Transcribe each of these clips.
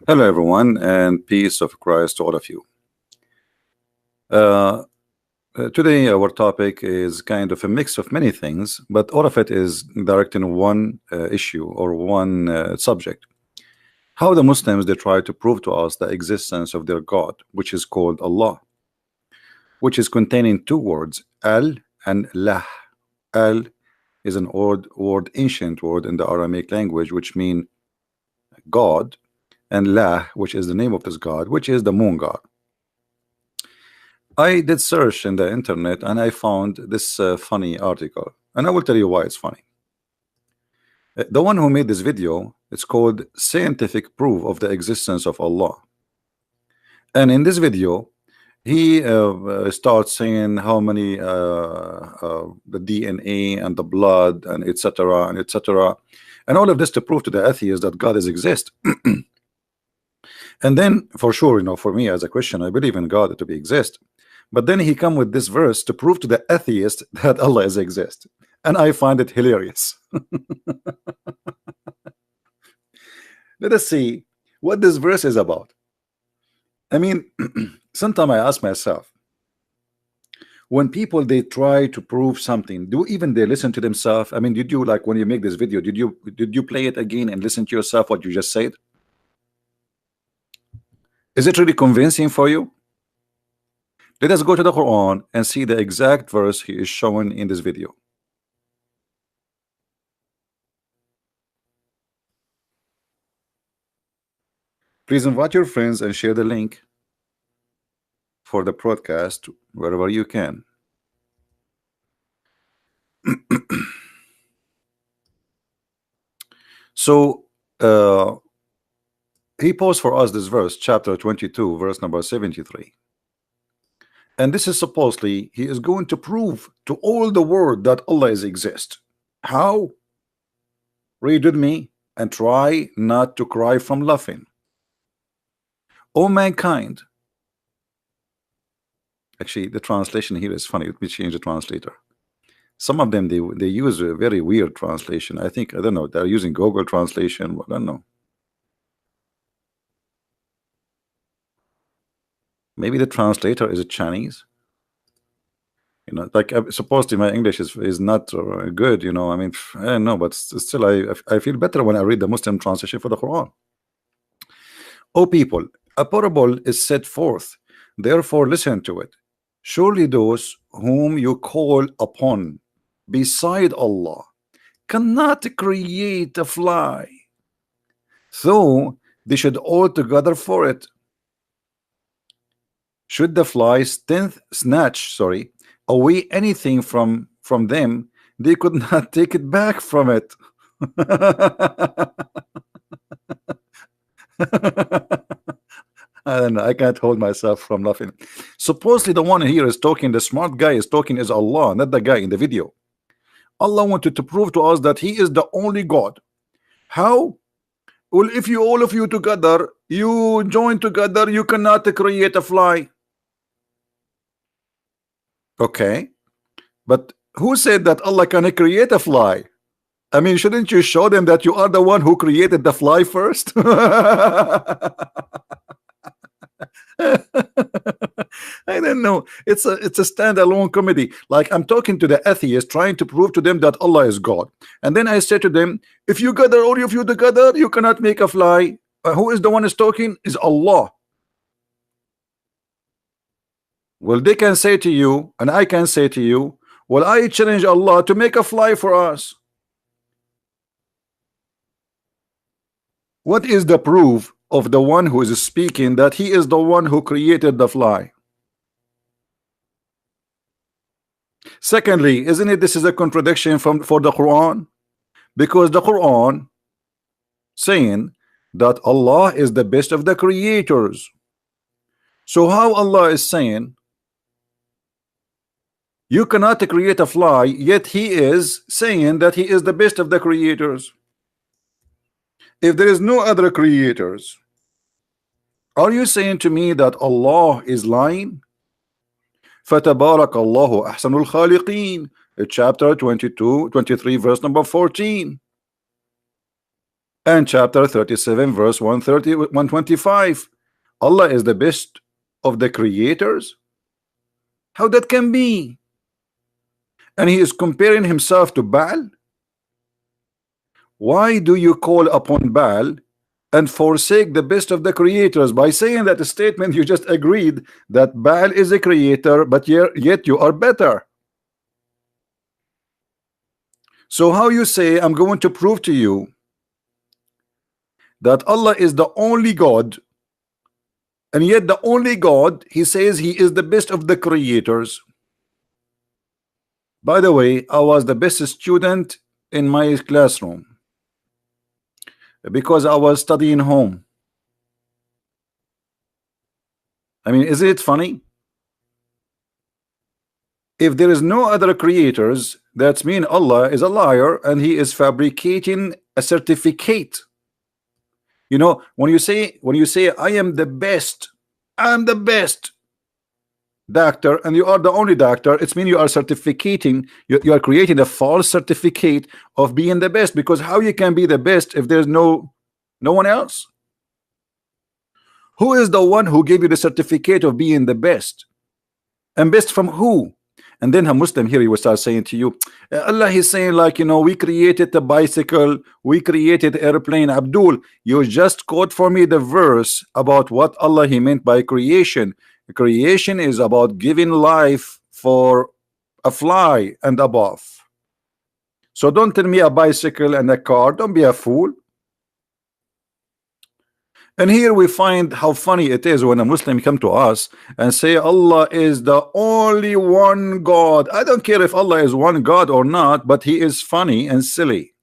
Hello, everyone, and peace of Christ to all of you. Uh, Today, our topic is kind of a mix of many things, but all of it is direct in one issue or one subject. How the Muslims they try to prove to us the existence of their God, which is called Allah, which is containing two words, Al and Lah. Al is an old word, ancient word in the Aramaic language, which means God, and Lah, which is the name of this God, which is the moon God. I did search in the internet and I found this funny article, and I will tell you why it's funny. The one who made this video, it's called Scientific Proof of the Existence of Allah. And in this video, he starts saying how many the DNA and the blood and etc. and etc. and all of this to prove to the atheists that God is exist. And then for sure, for me as a Christian, I believe in God to be exist. But then he come with this verse to prove to the atheist that Allah is exist, and I find it hilarious. Let us see what this verse is about. I mean, sometimes I ask myself, when people they try to prove something, do even they listen to themselves? I mean, did you, like when you make this video, did you play it again and listen to yourself what you just said? Is it really convincing for you? Let us go to the Quran and see the exact verse he is showing in this video. Please invite your friends and share the link for the broadcast wherever you can. So he posed for us this verse, chapter 22, verse number 73. And this is supposedly he is going to prove to all the world that Allah is exist. How? Read with me and try not to cry from laughing. O mankind. Actually, the translation here is funny. Let me change the translator. Some of them they use a very weird translation. I don't know, they're using Google translation. I don't know. Maybe the translator is a Chinese. Like supposedly my English is not good. I mean, I don't know, but still I feel better when I read the Muslim translation for the Quran. O people, a parable is set forth, therefore listen to it. Surely those whom you call upon beside Allah cannot create a fly, though they should all together for it. Should the fly snatch away anything from them, they could not take it back from it. I don't know, I can't hold myself from laughing. Supposedly the one here is talking, the smart guy is talking is Allah, not the guy in the video. Allah wanted to prove to us that he is the only God. How? Well, if you all of you together, you join together, you cannot create a fly. Okay, but who said that Allah can create a fly? I mean, shouldn't you show them that you are the one who created the fly first? I don't know. It's a standalone comedy. Like I'm talking to the atheist, trying to prove to them that Allah is God, and then I say to them, if you gather all of you together, you cannot make a fly. Who is the one is talking? Is Allah. Well, they can say to you, and I can say to you, well, I challenge Allah to make a fly for us. What is the proof of the one who is speaking that he is the one who created the fly? Secondly, isn't it this is a contradiction for the Quran? Because the Quran saying that Allah is the best of the creators. So how Allah is saying you cannot create a fly, yet he is saying that he is the best of the creators? If there is no other creators, are you saying to me that Allah is lying? فَتَبَارَكَ اللَّهُ أَحْسَنُ الْخَالِقِينَ, chapter 22, 23, verse number 14. And chapter 37 verse 130 125, Allah is the best of the creators. How that can be? And he is comparing himself to Baal. Why do you call upon Baal and forsake the best of the creators by saying that statement? You just agreed that Baal is a creator, but yet you are better. So how you say, I'm going to prove to you that Allah is the only God, and yet the only God, he says he is the best of the creators. By the way, I was the best student in my classroom because I was studying home. I mean, isn't it funny? If there is no other creators, that means Allah is a liar and he is fabricating a certificate. You know, when you say I am the best, I'm the best doctor, and you are the only doctor, it means you are certificating, you are creating a false certificate of being the best, because how you can be the best if there's no one else? Who is the one who gave you the certificate of being the best? And best from who? And then a Muslim here, he will start saying to you, Allah is saying, like, you know, we created a bicycle, we created airplane. Abdul, you just quote for me the verse about what Allah he meant by creation. Creation is about giving life for a fly and above. So don't tell me a bicycle and a car. Don't be a fool. And here we find how funny it is when a Muslim come to us and say Allah is the only one God. I don't care if Allah is one God or not, but he is funny and silly.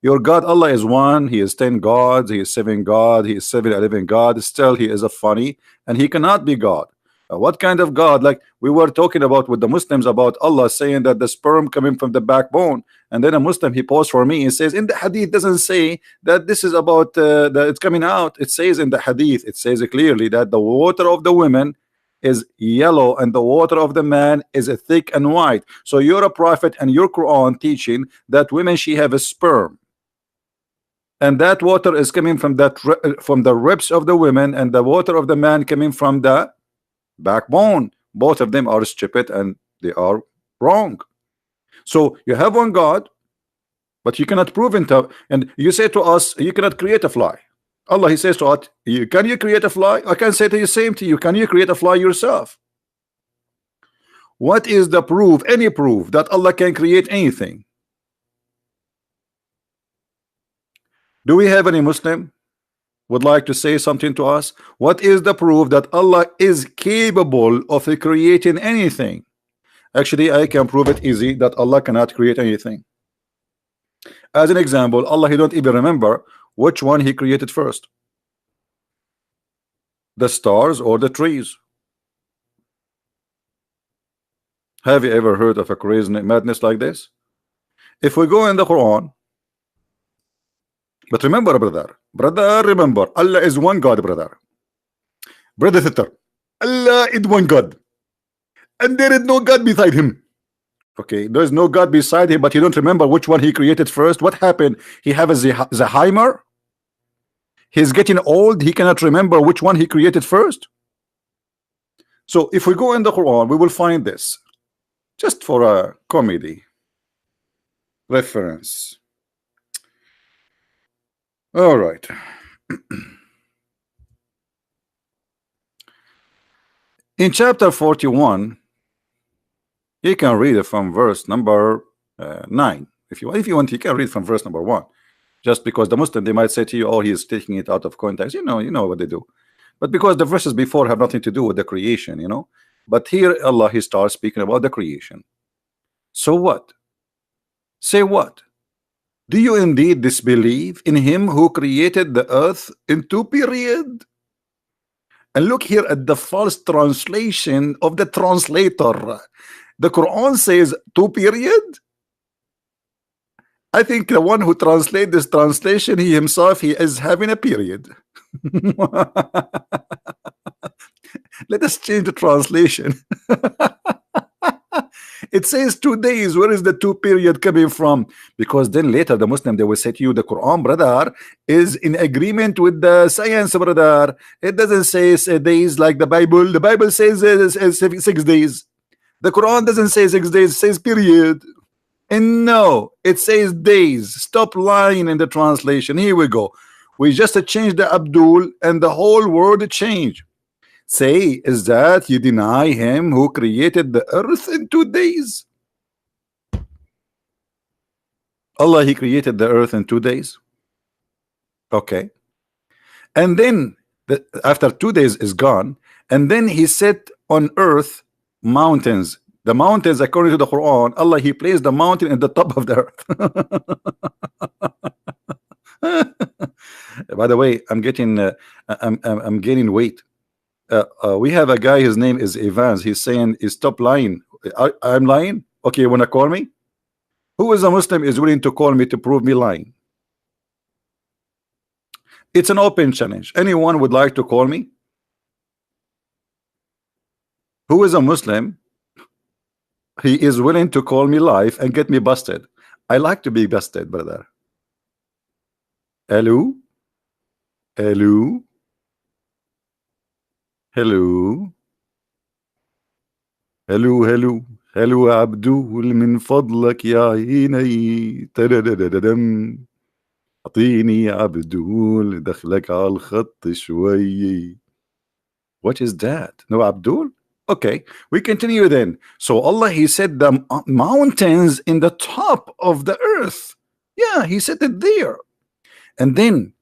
Your God, Allah is one, he is 10 gods, he is 7 God, he is 7-11 God, still he is a funny, and he cannot be God. What kind of God? Like we were talking about with the Muslims about Allah saying that the sperm coming from the backbone, and then a Muslim he posed for me, he says in the hadith doesn't say that this is about that it's coming out. It says in the hadith, it says clearly that the water of the women is yellow and the water of the man is thick and white. So you're a prophet and your Quran teaching that women she have a sperm, and that water is coming from the ribs of the women, and the water of the man coming from the backbone. Both of them are stupid and they are wrong. So you have one God, but you cannot prove it. And you say to us, you cannot create a fly. Allah he says to us, can you create a fly? I can say to you same to you, can you create a fly yourself? What is the proof, any proof that Allah can create anything? Do we have any Muslim would like to say something to us? What is the proof that Allah is capable of creating anything? Actually, I can prove it easy that Allah cannot create anything. As an example, Allah he don't even remember which one he created first, the stars or the trees. Have you ever heard of a crazy madness like this? If we go in the Quran, but remember, brother, remember, Allah is one God, brother sister. Allah is one God, and there is no God beside him. Okay, there is no God beside him, but you don't remember which one he created first. What happened? He have a Zaheimer. He's getting old, he cannot remember which one he created first. So if we go in the Quran, we will find this, just for a comedy reference. All right. In chapter 41, you can read it from verse number 9. If you want, you can read from verse number 1. Just because the Muslim, they might say to you, oh, he is taking it out of context. You know what they do. But because the verses before have nothing to do with the creation, But here Allah, he starts speaking about the creation. So what? Say what? Do you indeed disbelieve in him who created the earth in 2 periods? And look here at the false translation of the translator. The Quran says 2 periods. I think the one who translates this translation, he himself, he is having a period. Let us change the translation. It says 2 days. Where is the two period coming from? Because then later the Muslim, they will say to you, the Quran, brother, is in agreement with the science, brother. It doesn't say days like the Bible. The Bible says 6 days. The Quran doesn't say 6 days, it says period. And no, it says days. Stop lying in the translation. Here we go. We just changed the Abdul and the whole word changed. Say, is that you deny him who created the earth in 2 days? Allah, he created the earth in 2 days. Okay. And then after 2 days is gone, and then he set on earth mountains. The mountains, according to the Quran, Allah, he placed the mountain at the top of the earth. By the way, I'm getting I'm gaining weight. We have a guy, his name is Evans. He's saying, stop lying. I'm lying? Okay, you wanna call me? Who is a Muslim is willing to call me to prove me lying? It's an open challenge. Anyone would like to call me? Who is a Muslim? He is willing to call me live and get me busted. I like to be busted, brother. Hello? Hello? Hello? Hello, hello. helو عبدول من فضلك يا عيني تددددم اعطيني عبدول دخلك على الخط شوي. What is that? No Abdul? Okay, we continue then. So Allah, he said the mountains in the top of the earth. Yeah, he said it there. And then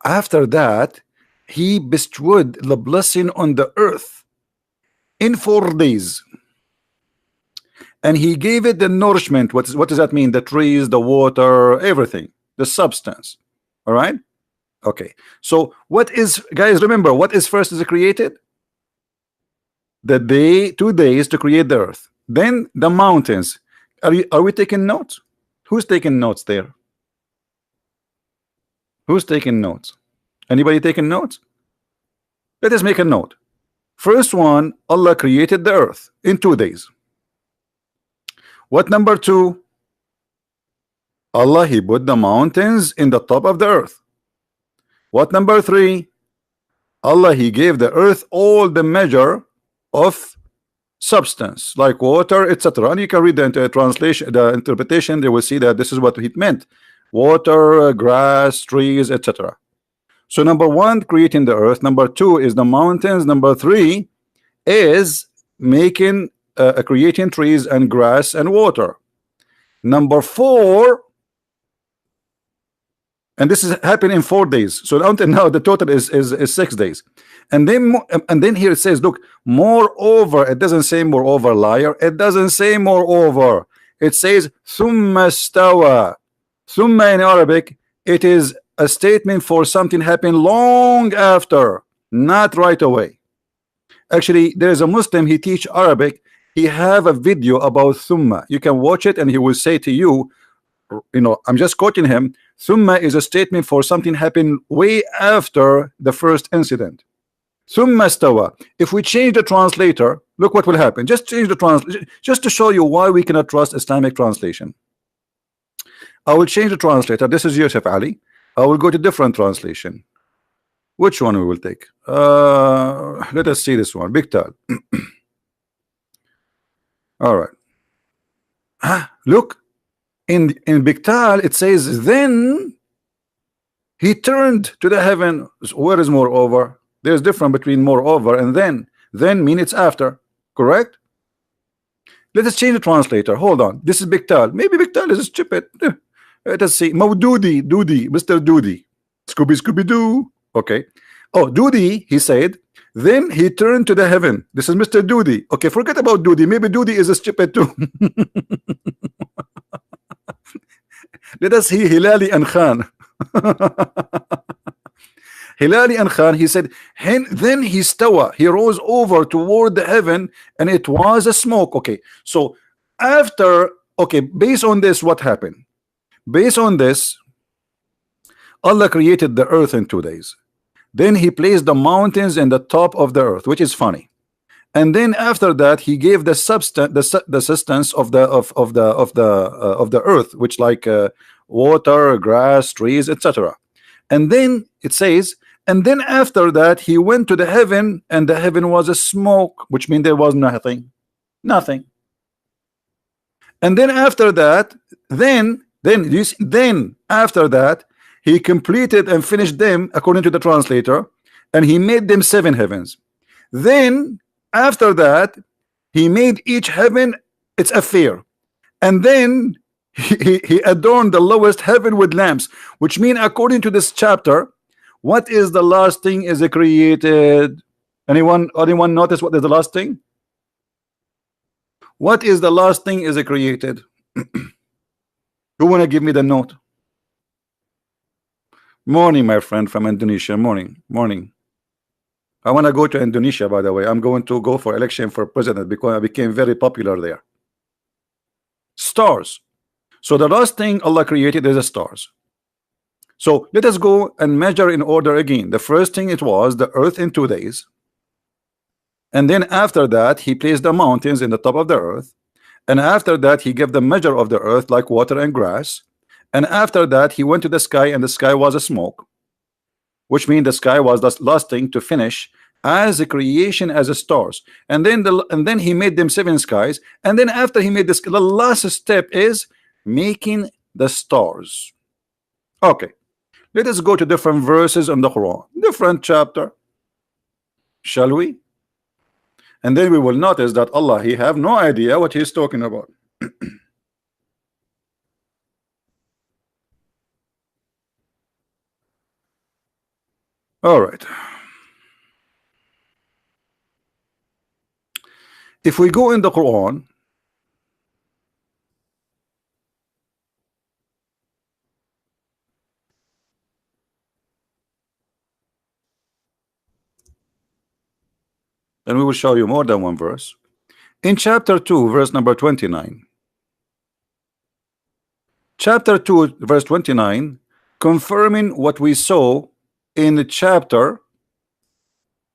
after that, he bestowed the blessing on the earth in 4 days. And he gave it the nourishment. What does that mean? The trees, the water, everything, the substance. All right. Okay. So what is, guys, remember, what is first is created? The day, 2 days to create the earth. Then the mountains. Are we taking notes? Who's taking notes there? Who's taking notes? Anybody taking notes? Let us make a note. First one, Allah created the earth in 2 days. What number 2? Allah, he put the mountains in the top of the earth. What number 3? Allah, he gave the earth all the measure of substance like water, etc. And you can read the translation, the interpretation. They will see that this is what it meant: water, grass, trees, etc. So number 1, creating the earth. Number 2 is the mountains. Number 3 is making creating trees and grass and water. Number 4, and this is happening in 4 days. So until now the total is 6 days. And then here it says, look, moreover. It doesn't say moreover, liar. It doesn't say moreover. It says thumma stawa. Thumma in Arabic, it is a statement for something happened long after, not right away. Actually, there is a Muslim, he teach Arabic. He have a video about thumma. You can watch it and he will say to you, you know, I'm just quoting him, thumma is a statement for something happened way after the first incident. Thumma stawa. If we change the translator, look what will happen. Just change the translation, just to show you why we cannot trust Islamic translation. I will change the translator. This is Yusuf Ali. I will go to different translation. Which one we will take? Let us see this one. Bigtal. All right. Look, in Bigtal it says, then he turned to the heaven. Where is moreover? There's difference between moreover and then. Then mean it's after. Correct? Let us change the translator. Hold on. This is Bigtal. Maybe Bigtal is stupid. Let us see. Mawdoodi, Doody, Mr. Doody. Scooby Doo. Okay. Oh, Doody, he said, then he turned to the heaven. This is Mr. Doody. Okay, forget about Doody. Maybe Doody is a stupid too. Let us see Hilali and Khan. Hilali and Khan, he said, then he stawa, he rose over toward the heaven, and it was a smoke. Okay, so after, okay, based on this, what happened? Based on this, Allah created the earth in 2 days. Then he placed the mountains in the top of the earth, which is funny. and then after that he gave the substance, the substance of the earth, which like water, grass, trees, etc. And then it says, and then after that he went to the heaven, and the heaven was a smoke, which means there was nothing. And then after that, then after that he completed and finished them according to the translator, and he made them 7 heavens. Then after that he made each heaven its affair, and then he adorned the lowest heaven with lamps, which mean according to this chapter, what is the last thing is created? Anyone notice what is the last thing? What is the last thing is created? Who wanna give me the note? Morning, my friend from Indonesia. Morning. I want to go to Indonesia, by the way. I'm going to go for election for president because I became very popular there. Stars. So the last thing Allah created is the stars. So let us go and measure in order again. The first thing, it was the earth in 2 days. And then after that he placed the mountains in the top of the earth. And after that he gave the measure of the earth like water and grass. And after that he went to the sky, and the sky was a smoke, which means the sky was the last thing to finish as a creation, as a stars. And then he made them 7 skies. And then after he made this, the last step is making the stars. Okay, let us go to different verses on the Quran, different chapter, shall we? And then we will notice that Allah, he have no idea what he's talking about. All right. If we go in the Quran, and we will show you more than one verse. In chapter 2, verse number 29. Chapter 2, verse 29, confirming what we saw in chapter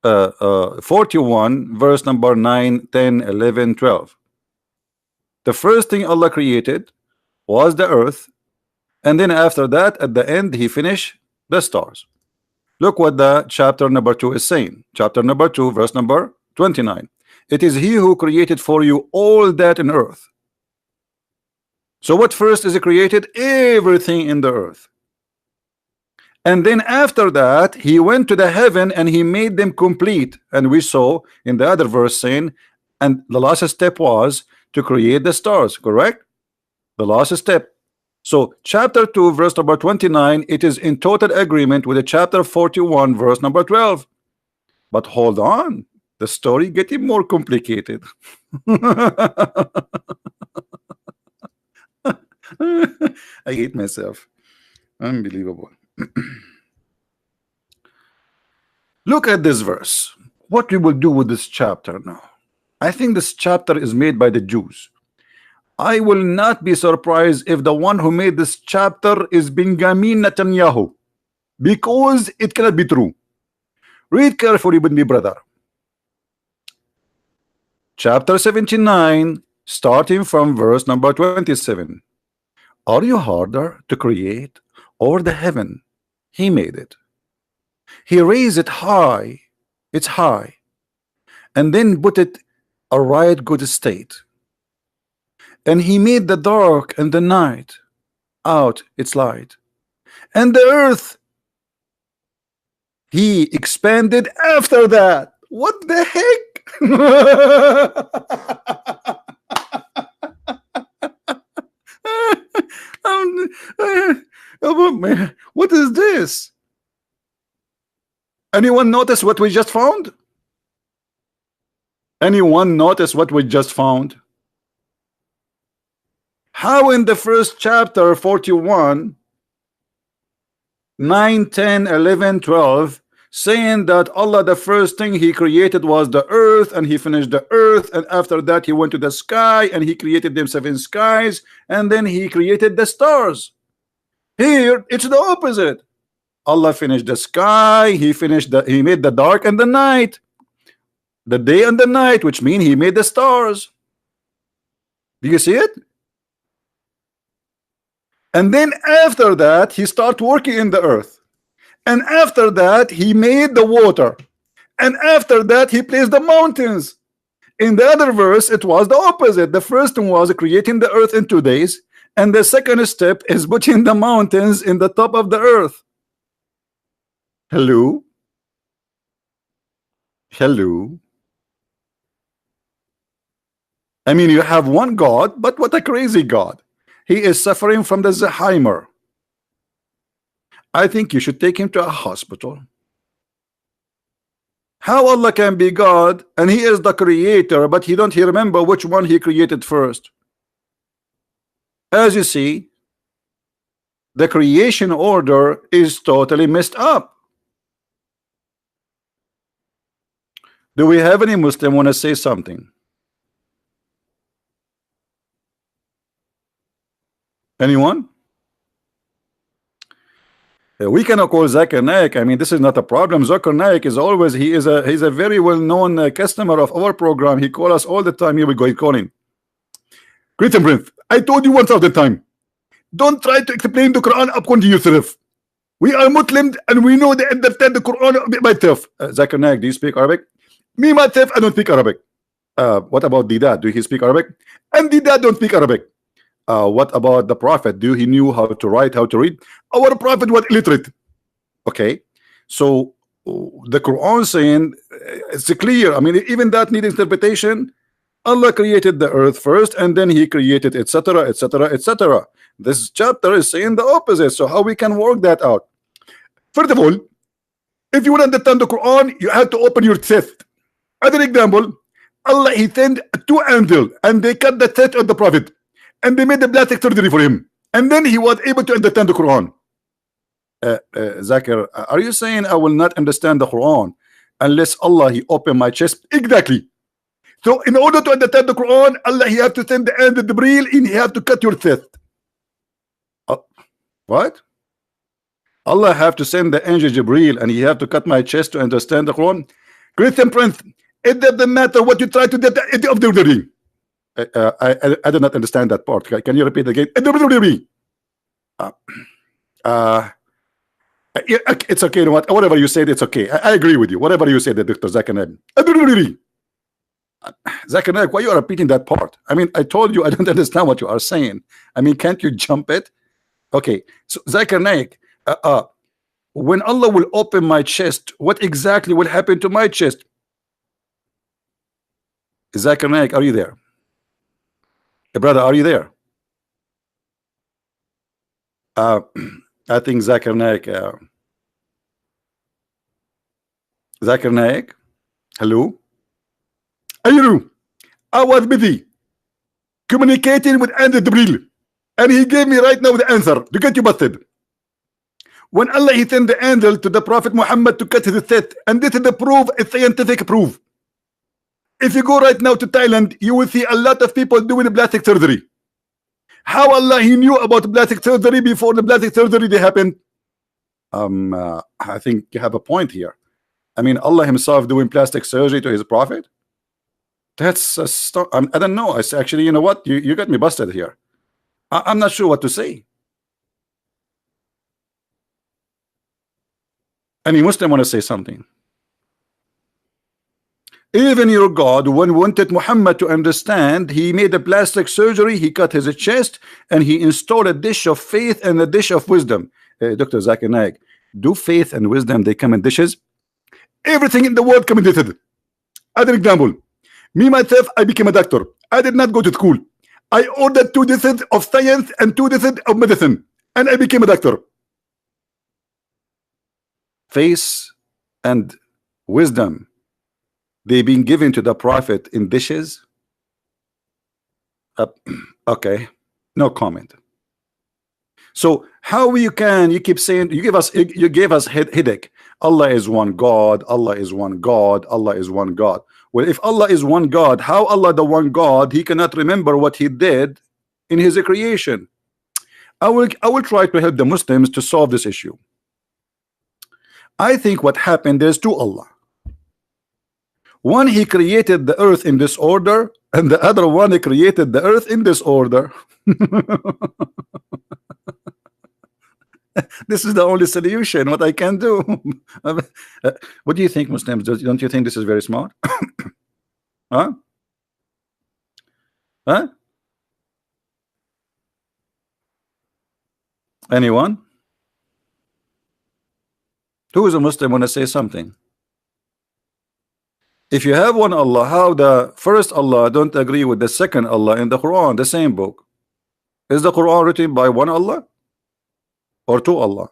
41, verse number 9, 10, 11, 12. The first thing Allah created was the earth, and then after that, at the end, he finished the stars. Look what the chapter number 2 is saying. Chapter number 2, verse number 29. It is he who created for you all that in earth. So what first is created? Everything in the earth. And then after that he went to the heaven and he made them complete. And we saw in the other verse saying, and the last step was to create the stars, correct? The last step. So chapter 2, verse number 29, it is in total agreement with the chapter 41, verse number 12. But hold on, the story getting more complicated. I hate myself. Unbelievable. Look at this verse. What we will do with this chapter now? I think this chapter is made by the Jews. I will not be surprised if the one who made this chapter is Benjamin Netanyahu, because it cannot be true. Read carefully with me, brother. Chapter 79, starting from verse number 27. Are you harder to create, or the heaven? He made it. He raised it high, it's high, and then put it a right good state. And he made the dark and the night out its light. And the earth he expanded after that. What the heck? What is this? Anyone notice what we just found? Anyone notice what we just found? How in the first chapter 41, 9, 10, 11, 12, saying that Allah, the first thing he created was the earth, and he finished the earth, and after that he went to the sky and he created them 7 skies, and then he created the stars. Here it's the opposite. Allah finished the sky, he made the dark and the night. The day and the night, which mean he made the stars. Do you see it? And then after that, he start working in the earth. And after that, he made the water. And after that, he placed the mountains. In the other verse, it was the opposite. The first one was creating the earth in 2 days. And the second step is putting the mountains in the top of the earth. Hello? Hello? I mean, you have one God, but what a crazy God. He is suffering from the Alzheimer. I think you should take him to a hospital. How Allah can be God and he is the creator, but he don't remember which one he created first? As you see, the creation order is totally messed up. Do we have any Muslim want to say something? Anyone? We cannot call Zakir Naik. I mean, this is not a problem. Zakir Naik is always, he's a very well-known customer of our program. He calls us all the time. Here we go, he calling. Great and Prince, I told you 1,000 times. Don't try to explain the Quran according to yourself. We are Muslims and we know they understand the Quran by myself. Zakir Naik, do you speak Arabic? Me myself, I don't speak Arabic. What about Dida? Do he speak Arabic? And Dida don't speak Arabic. What about the Prophet? Do he knew how to write, how to read? Our Prophet was illiterate. Okay, so the Quran saying it's clear. I mean, even that needs interpretation. Allah created the earth first, and then He created etc., etc., etc. This chapter is saying the opposite. So how we can work that out? First of all, if you want to understand the Quran, you have to open your chest. Other example, Allah He sent 2 angels, and they cut the chest of the Prophet. And they made the plastic surgery for him, and then he was able to understand the Quran. Zakir, are you saying I will not understand the Quran unless Allah He open my chest? Exactly. So in order to understand the Quran, Allah He have to send the angel Jibreel, and He have to cut your chest. What? Allah have to send the angel Jibreel, and He have to cut my chest to understand the Quran? Christian Prince, it doesn't matter what you try to do at the end of the day. I did not understand that part. Can you repeat again? It's okay. You know what? Whatever you said, it's okay. I agree with you. Whatever you said, Dr. Zakir. Zakir, why you are repeating that part? I mean, I told you I don't understand what you are saying. I mean, can't you jump it? Okay. So Zakir Naik, when Allah will open my chest, what exactly will happen to my chest? Zakir Naik, are you there? Brother, are you there? I think Zakir Naik. Zakir Naik, hello? Ayuru, I was busy communicating with Andrew Jibreel, and he gave me right now the answer to get you busted. When Allah He sent the angel to the Prophet Muhammad to cut his chest, and this is the proof, a scientific proof. If you go right now to Thailand, you will see a lot of people doing plastic surgery. How Allah He knew about plastic surgery before the plastic surgery they happened? I think you have a point here. I mean, Allah Himself doing plastic surgery to His Prophet? That's I don't know. It's actually, you know what? You got me busted here. I'm not sure what to say. Any Muslim want to say something? Even your God, when wanted Muhammad to understand, He made a plastic surgery, He cut his chest, and He installed a dish of faith and a dish of wisdom. Dr. Zakir Naik, do faith and wisdom, they come in dishes? Everything in the world come in dishes. Other example, me myself, I became a doctor. I did not go to school. I ordered 2 dishes of science and 2 dishes of medicine, and I became a doctor. Faith and wisdom, they've been given to the Prophet in dishes. Okay, no comment. So how you keep saying, you gave us headache. Allah is one God, Allah is one God, Allah is one God. Well, if Allah is one God, how Allah the one God, He cannot remember what He did in His creation? I will try to help the Muslims to solve this issue. I think what happened is to Allah. One, he created the earth in disorder, and the other one, he created the earth in disorder. This is the only solution. What I can do. What do you think, Muslims? Don't you think this is very smart? Huh? Huh? Anyone? Who is a Muslim want to say something? If you have one Allah, how the first Allah don't agree with the second Allah in the Quran, the same book? Is the Quran written by one Allah or two Allah?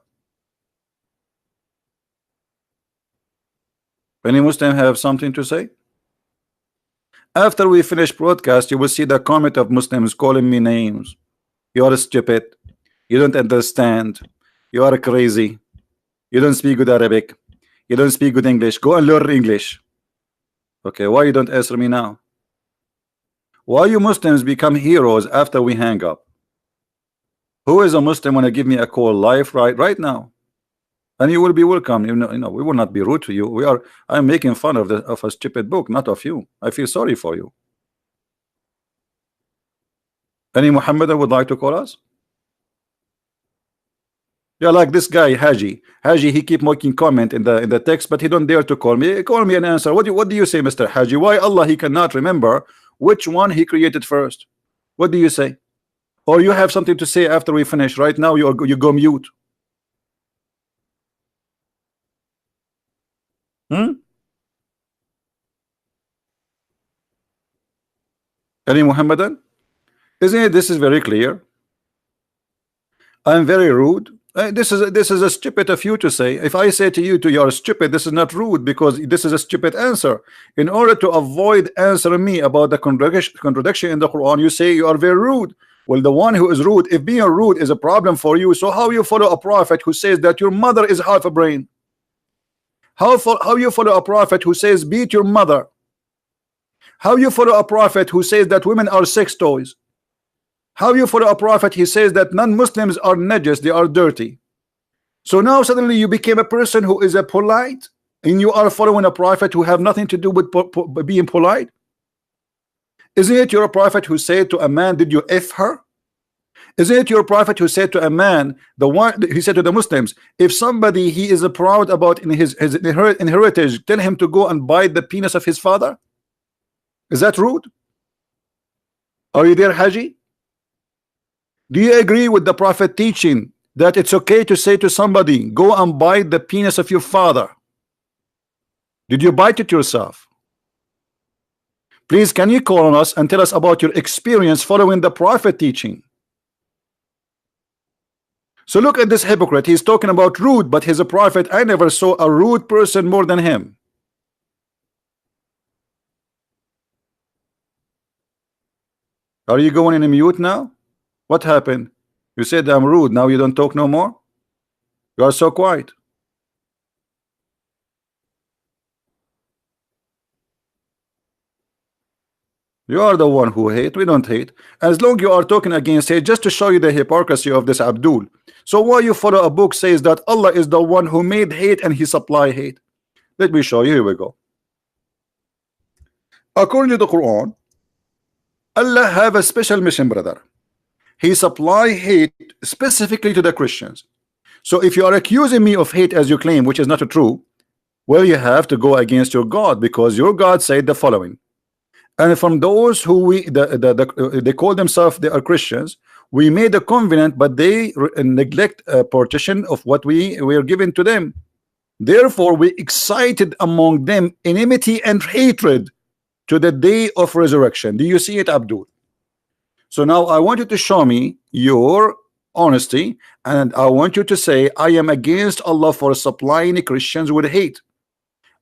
Any Muslim have something to say? After we finish broadcast, you will see the comment of Muslims calling me names. You are stupid. You don't understand. You are crazy. You don't speak good Arabic. You don't speak good English. Go and learn English. Okay, why you don't answer me now? Why you Muslims become heroes after we hang up? Who is a Muslim want to give me a call live right now? And you will be welcome. You know, we will not be rude to you. I'm making fun of a stupid book, not of you. I feel sorry for you. Any Muhammadan would like to call us? Yeah, like this guy Haji. He keep making comment in the text, but he don't dare to call me. Call me and answer. What do you say, Mr. Haji? Why Allah he cannot remember which one he created first? What do you say? Or you have something to say after we finish? Right now you go mute. Any Muhammadan? Isn't it? This is very clear. I'm very rude. This is a stupid of you to say. If I say to you, you're stupid, this is not rude because this is a stupid answer. In order to avoid answering me about the contradiction in the Quran, you say you are very rude. Well, the one who is rude, if being rude is a problem for you, so how you follow a prophet who says that your mother is half a brain? How you follow a prophet who says beat your mother? How you follow a prophet who says that women are sex toys? How you follow a prophet he says that non-Muslims are najas, they are dirty? So now suddenly you became a person who is a polite, and you are following a prophet who have nothing to do with being polite? Isn't it your prophet who said to a man, did you F her? Isn't it your prophet who said to a man, he said to the Muslims, if somebody he is proud about in his heritage, tell him to go and bite the penis of his father? Is that rude? Are you there, Haji? Do you agree with the prophet teaching that it's okay to say to somebody, go and bite the penis of your father? Did you bite it yourself? Please, can you call on us and tell us about your experience following the prophet teaching? So look at this hypocrite. He's talking about rude, but he's a prophet. I never saw a rude person more than him. Are you going in a mute now? What happened? You said I'm rude. Now you don't talk no more? You are so quiet. You are the one who hate. We don't hate. As long you are talking against hate, just to show you the hypocrisy of this Abdul. So why you follow a book says that Allah is the one who made hate and he supply hate? Let me show you. Here we go. According to the Quran, Allah have a special mission, brother. He supply hate specifically to the Christians. So if you are accusing me of hate as you claim, which is not true, well, you have to go against your God, because your God said the following. And from those who they call themselves, they are Christians, we made a covenant, but they neglect a partition of what we were given to them. Therefore we excited among them enmity and hatred to the day of resurrection. Do you see it, Abdul? So now I want you to show me your honesty, and I want you to say I am against Allah for supplying Christians with hate.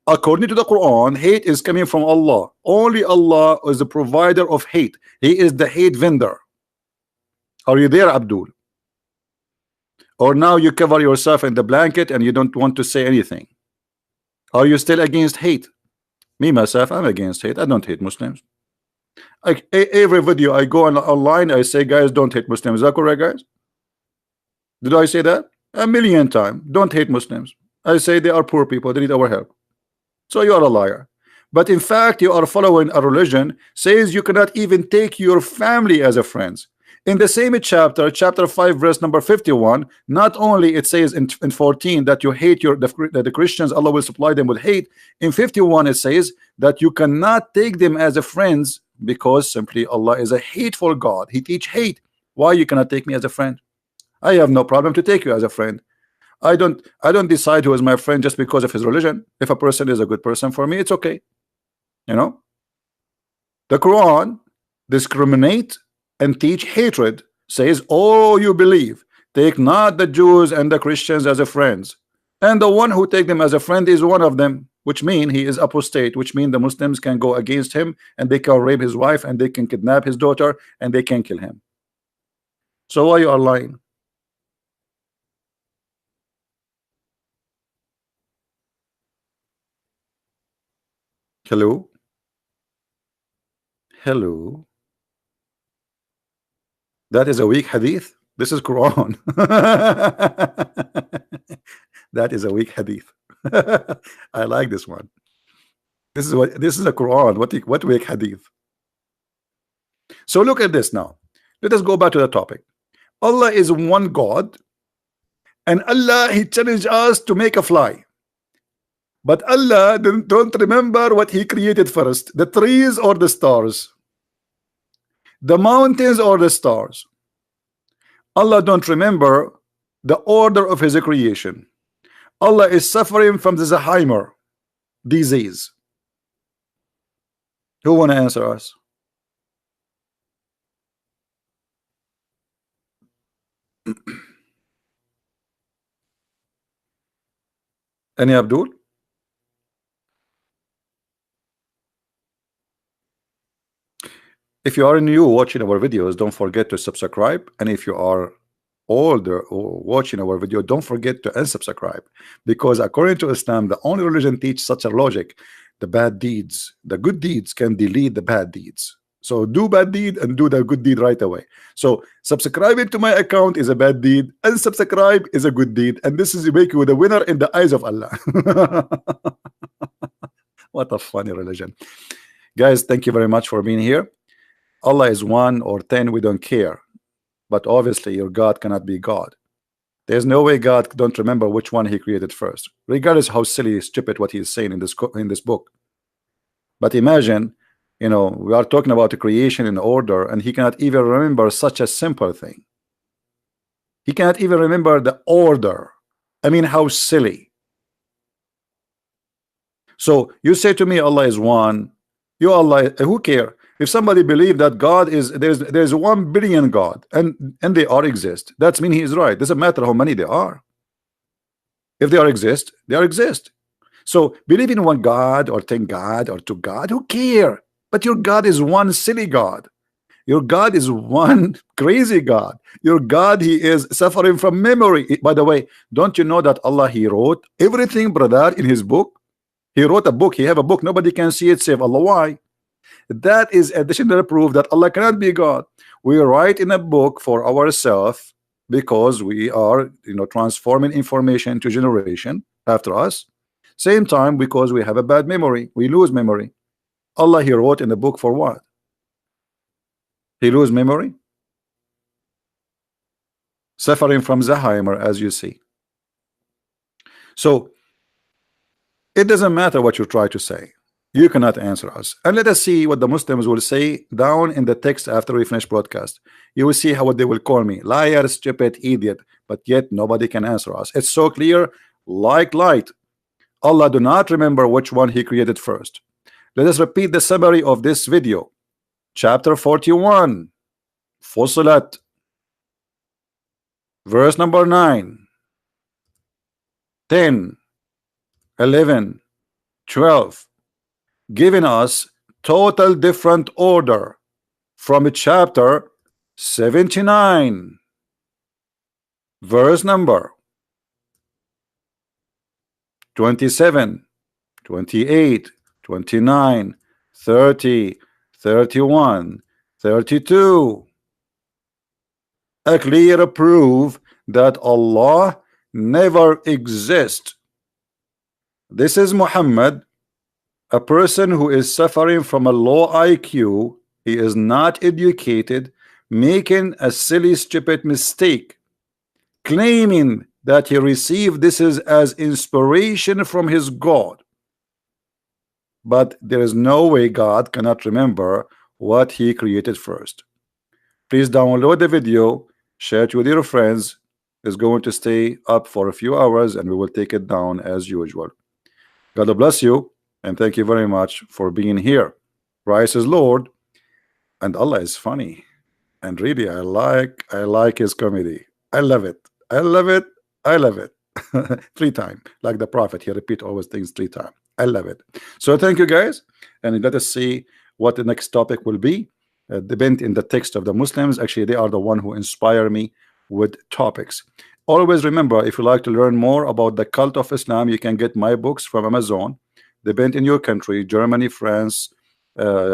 According to the Quran, hate is coming from Allah. Only Allah is the provider of hate. He is the hate vendor. Are you there, Abdul? Or now you cover yourself in the blanket and you don't want to say anything? Are you still against hate? Me myself, I'm against hate. I don't hate Muslims. Every video I go online, I say, guys, don't hate Muslims. Is that correct, guys? Did I say that? A million times. Don't hate Muslims. I say they are poor people. They need our help. So you are a liar. But in fact, you are following a religion says you cannot even take your family as a friends. In the same chapter, chapter 5, verse number 51, not only it says in 14 that you hate the Christians, Allah will supply them with hate. In 51, it says that you cannot take them as a friends because simply Allah is a hateful God. He teach hate. Why you cannot take me as a friend? I have no problem to take you as a friend. I don't decide who is my friend just because of his religion. If a person is a good person for me, it's okay. You know, the Quran discriminate and teach hatred, says, oh, you believe, take not the Jews and the Christians as a friends, and the one who take them as a friend is one of them, which mean he is apostate, which mean the Muslims can go against him and they can rape his wife and they can kidnap his daughter and they can kill him. So why you are lying? Hello? Hello? That is a weak hadith. This is Quran. That is a weak hadith. I like this one. This is a Quran. What weak hadith? So look at this now. Let us go back to the topic. Allah is one God, and Allah He challenged us to make a fly. But Allah don't remember what He created first: the trees or the stars, the mountains or the stars. Allah don't remember the order of His creation. Allah is suffering from the Alzheimer disease. Who want to answer us? Any Abdul? If you are new watching our videos, don't forget to subscribe, and if you are older or watching our video, don't forget to unsubscribe, because according to Islam, the only religion teach such a logic: the bad deeds, the good deeds can delete the bad deeds. So do bad deed and do the good deed right away. So subscribing to my account is a bad deed, unsubscribe is a good deed, and this is make you the winner in the eyes of Allah. What a funny religion. Guys, thank you very much for being here. Allah is 1 or 10, we don't care, but obviously your God cannot be God. There's no way God don't remember which one He created first, regardless how silly, stupid what He is saying in this book. But imagine, you know, we are talking about the creation in order, and He cannot even remember such a simple thing. He cannot even remember the order. I mean, how silly. So you say to me Allah is 1, you Allah, who care? If somebody believe that God is there's 1 billion God and they are exist, that's mean he is right. Doesn't matter how many there are. If they are exist, they are exist. So believe in 1 God or 10 God or 2 God, who care? But your God is 1 silly God. Your God is 1 crazy God. Your God, He is suffering from memory. By the way, don't you know that Allah He wrote everything, brother, in His book? He wrote a book. He have a book. Nobody can see it save Allah. Why? That is additional proof that Allah cannot be God. We write in a book for ourselves because we are, you know, transforming information to generation after us. Same time, because we have a bad memory, we lose memory. Allah He wrote in the book for what? He lose memory, suffering from Alzheimer, as you see. So it doesn't matter what you try to say. You cannot answer us. And let us see what the Muslims will say down in the text after we finish broadcast. You will see how what they will call me: liar, stupid, idiot. But yet nobody can answer us. It's so clear, like light. Allah do not remember which one He created first. Let us repeat the summary of this video. Chapter 41, Fusilat, verse number 9, 10, 11, 12, giving us total different order from chapter 79, verse number 27, 28, 29, 30, 31, 32. A clear proof that Allah never exists. This is Muhammad A person who is suffering from a low IQ, he is not educated, making a silly, stupid mistake, claiming that he received this is as inspiration from his God. But there is no way God cannot remember what he created first. Please download the video, share it with your friends. It's going to stay up for a few hours and we will take it down as usual. God bless you and thank you very much for being here. Christ is Lord and Allah is funny. And really I like his comedy. I love it. I love it. I love it. 3 times, like the prophet, he repeat always things 3 times. I love it. So thank you guys, and let us see what the next topic will be. Depend in the text of the Muslims. Actually, they are the one who inspire me with topics. Always remember, if you like to learn more about the cult of Islam, you can get my books from Amazon. Depend in your country, Germany, France.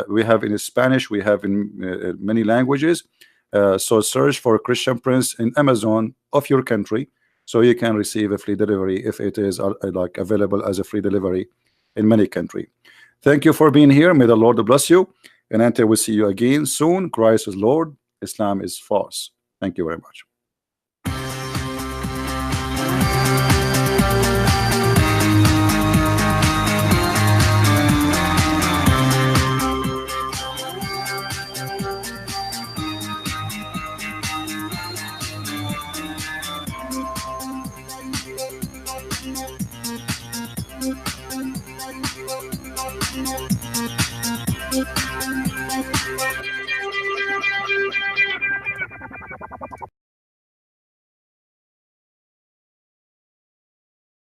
We have in Spanish, we have in many languages. So search for Christian Prince in Amazon of your country, so you can receive a free delivery if it is like available as a free delivery in many countries. Thank you for being here. May the Lord bless you. And until we see you again soon, Christ is Lord, Islam is false. Thank you very much.